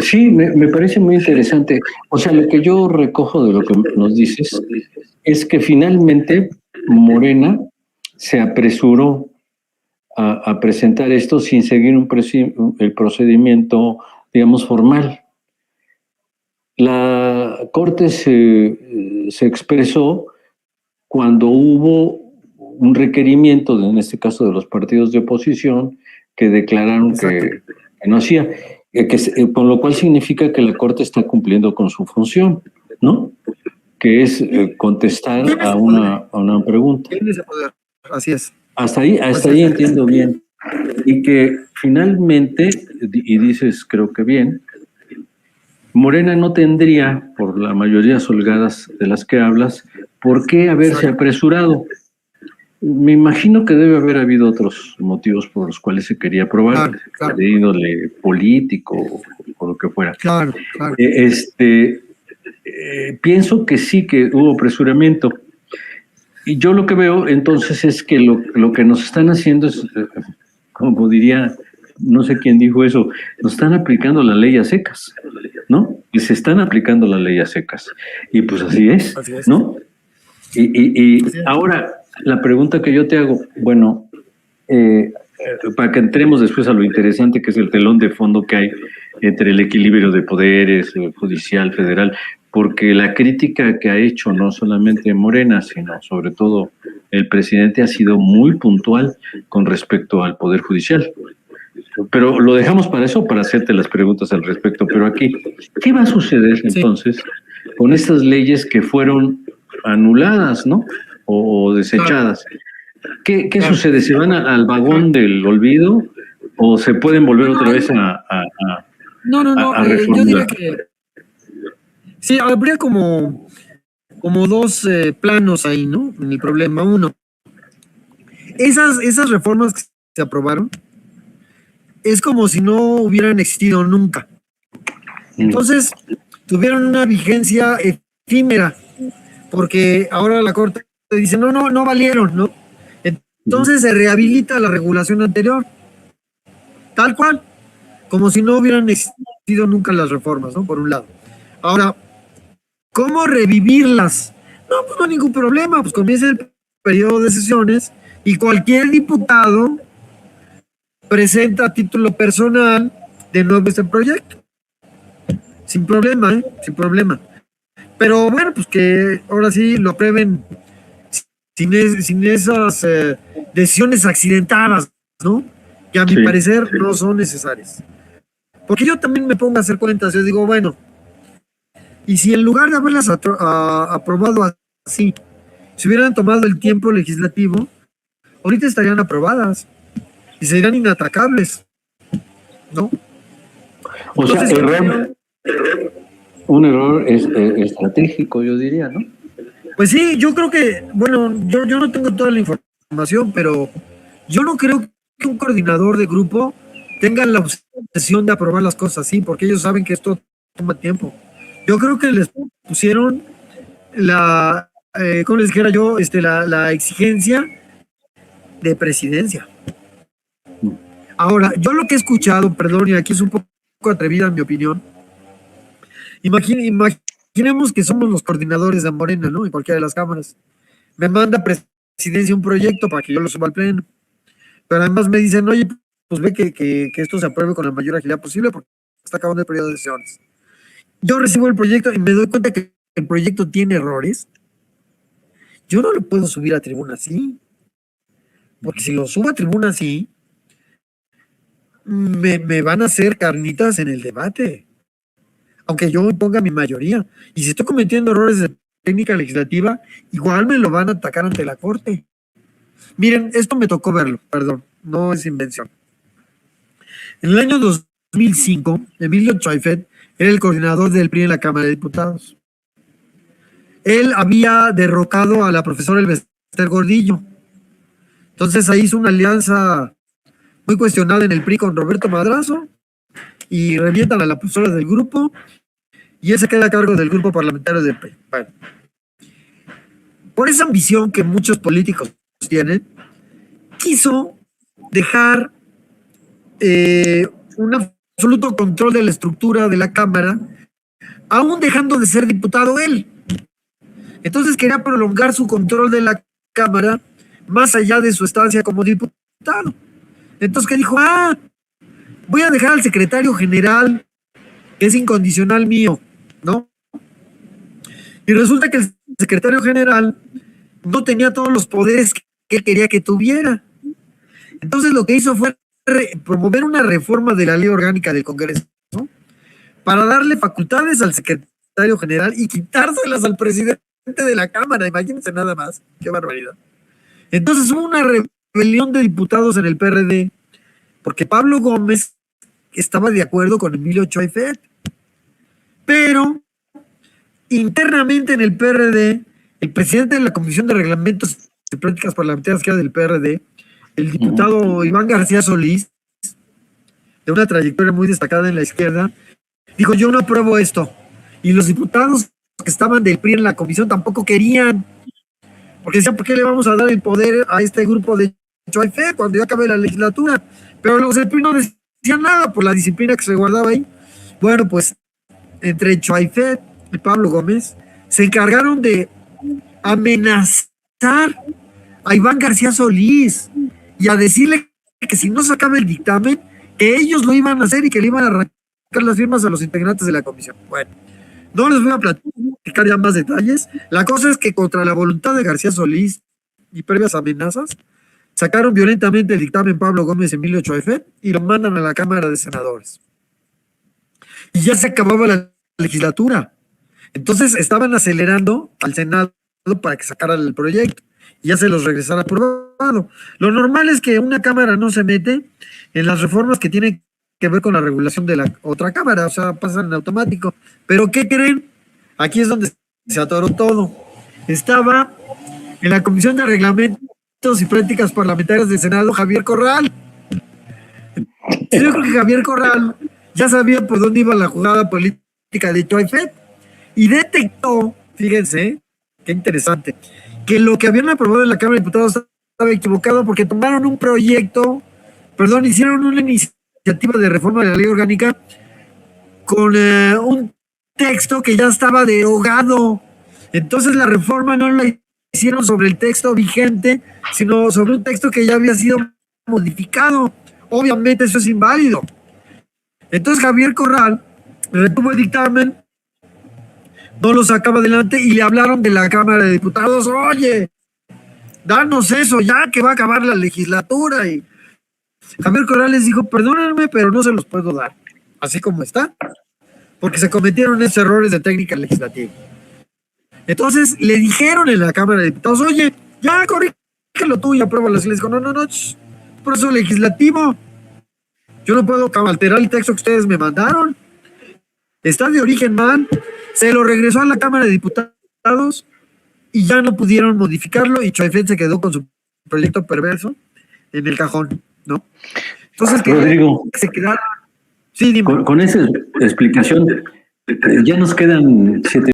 Sí, me parece muy interesante. O sea, lo que yo recojo de lo que nos dices es que finalmente Morena se apresuró a presentar esto sin seguir el procedimiento, digamos, formal. La Corte se expresó cuando hubo un requerimiento, en este caso de los partidos de oposición, que declararon que no hacía, con lo cual significa que la Corte está cumpliendo con su función, ¿no? Que es contestar a una pregunta. Tiene ese poder, así es. Hasta ahí entiendo bien. Y que finalmente, y dices creo que bien, Morena no tendría, por la mayoría holgadas de las que hablas, por qué haberse apresurado. Me imagino que debe haber habido otros motivos por los cuales se quería aprobar, de índole político o lo que fuera. Claro. Pienso que sí que hubo apresuramiento. Y yo lo que veo entonces es que lo que nos están haciendo es, como diría, no sé quién dijo eso, nos están aplicando la ley a secas, ¿no? Y se están aplicando la ley a secas. Y pues así es, ¿no? Y ahora, la pregunta que yo te hago, bueno, para que entremos después a lo interesante que es el telón de fondo que hay entre el equilibrio de poderes, judicial, federal, porque la crítica que ha hecho no solamente Morena, sino sobre todo el presidente ha sido muy puntual con respecto al Poder Judicial. Pero lo dejamos para eso, para hacerte las preguntas al respecto. Pero aquí, ¿qué va a suceder entonces con estas leyes que fueron anuladas, ¿no? O desechadas? ¿Qué sucede? ¿Se van al vagón del olvido o se pueden volver otra vez a reformular? Yo diría que sí, habría como dos planos ahí, ¿no? En el problema. Uno, esas reformas que se aprobaron es como si no hubieran existido nunca. Entonces, tuvieron una vigencia efímera, porque ahora la Corte dice, no valieron, ¿no? Entonces se rehabilita la regulación anterior, tal cual, como si no hubieran existido nunca las reformas, ¿no? Por un lado. Ahora, ¿cómo revivirlas? No, pues no hay ningún problema, pues comienza el periodo de sesiones y cualquier diputado presenta a título personal de nuevo este proyecto. Sin problema, sin problema. Pero bueno, pues que ahora sí lo aprueben sin esas decisiones accidentadas, ¿no? Que a mi parecer no son necesarias. Porque yo también me pongo a hacer cuentas, yo digo, bueno, y si en lugar de haberlas aprobado así, si hubieran tomado el tiempo legislativo, ahorita estarían aprobadas y serían inatacables, ¿no? O sea, un error estratégico, yo diría, ¿no? Pues sí, yo creo que, bueno, yo no tengo toda la información, pero yo no creo que un coordinador de grupo tenga la obsesión de aprobar las cosas así, porque ellos saben que esto toma tiempo. Yo creo que les pusieron ¿cómo les dijera yo? La exigencia de presidencia. Ahora, yo lo que he escuchado, perdón, y aquí es un poco atrevida en mi opinión, imaginemos que somos los coordinadores de Morena, ¿no? En cualquiera de las cámaras. Me manda presidencia un proyecto para que yo lo suba al pleno. Pero además me dicen, oye, pues ve que esto se apruebe con la mayor agilidad posible porque está acabando el periodo de sesiones. Yo recibo el proyecto y me doy cuenta que el proyecto tiene errores. Yo no lo puedo subir a tribuna así. Porque si lo subo a tribuna así, me van a hacer carnitas en el debate. Aunque yo ponga mi mayoría. Y si estoy cometiendo errores de técnica legislativa, igual me lo van a atacar ante la Corte. Miren, esto me tocó verlo, perdón, no es invención. En el año 2005, Emilio Chaifet era el coordinador del PRI en la Cámara de Diputados. Él había derrocado a la profesora Elbester Gordillo. Entonces ahí hizo una alianza muy cuestionada en el PRI con Roberto Madrazo y revientan a la profesora del grupo y él se queda a cargo del grupo parlamentario del PRI. Bueno, por esa ambición que muchos políticos tienen, quiso dejar una absoluto control de la estructura de la Cámara, aún dejando de ser diputado él. Entonces quería prolongar su control de la Cámara más allá de su estancia como diputado. Entonces, ¿qué dijo? Voy a dejar al secretario general, que es incondicional mío, ¿no? Y resulta que el secretario general no tenía todos los poderes que él quería que tuviera. Entonces lo que hizo fue promover una reforma de la ley orgánica del Congreso, ¿no?, para darle facultades al secretario general y quitárselas al presidente de la Cámara. Imagínense nada más, qué barbaridad. Entonces hubo una rebelión de diputados en el PRD, porque Pablo Gómez estaba de acuerdo con Emilio Choyfet, pero internamente en el PRD, el presidente de la Comisión de Reglamentos y Prácticas Parlamentarias, que era del PRD, el diputado Iván García Solís, de una trayectoria muy destacada en la izquierda, dijo: yo no apruebo esto. Y los diputados que estaban del PRI en la comisión tampoco querían, porque decían: ¿por qué le vamos a dar el poder a este grupo de Choyfet cuando ya acabe la legislatura? Pero los del PRI no decían nada por la disciplina que se guardaba ahí. Bueno, pues entre Choyfet y Pablo Gómez se encargaron de amenazar a Iván García Solís y a decirle que si no sacaba el dictamen, que ellos lo iban a hacer y que le iban a arrancar las firmas a los integrantes de la comisión. Bueno, no les voy a platicar ya más detalles. La cosa es que contra la voluntad de García Solís y previas amenazas, sacaron violentamente el dictamen Pablo Gómez y Emilio Choyfet y lo mandan a la Cámara de Senadores. Y ya se acababa la legislatura. Entonces estaban acelerando al Senado para que sacara el proyecto y ya se los regresara aprobado. Lo normal es que una Cámara no se mete en las reformas que tienen que ver con la regulación de la otra Cámara, o sea, pasan en automático. Pero ¿qué creen? Aquí es donde se atoró todo. Estaba en la Comisión de Reglamentos y Prácticas Parlamentarias del Senado Javier Corral. Yo creo que Javier Corral ya sabía por dónde iba la jugada política de Choyfet y detectó, fíjense, qué interesante, que lo que habían aprobado en la Cámara de Diputados estaba equivocado, porque tomaron un proyecto, hicieron una iniciativa de reforma de la ley orgánica con un texto que ya estaba derogado. Entonces la reforma no la hicieron sobre el texto vigente, sino sobre un texto que ya había sido modificado. Obviamente eso es inválido. Entonces Javier Corral retuvo el dictamen, no lo sacaba adelante y le hablaron de la Cámara de Diputados: oye, danos eso ya que va a acabar la legislatura. Y Javier Corral les dijo: perdónenme, pero no se los puedo dar, así como está, porque se cometieron esos errores de técnica legislativa. Entonces le dijeron en la Cámara de Diputados: oye, ya corrígelo tú y apruébalo. Y les dijo: no, proceso legislativo, yo no puedo alterar el texto que ustedes me mandaron, está de origen mal. Se lo regresó a la Cámara de Diputados y ya no pudieron modificarlo, y Choyfet se quedó con su proyecto perverso en el cajón, ¿no? Entonces, Rodrigo, que se quedara. Sí, dime. Con esa explicación, ya nos quedan 7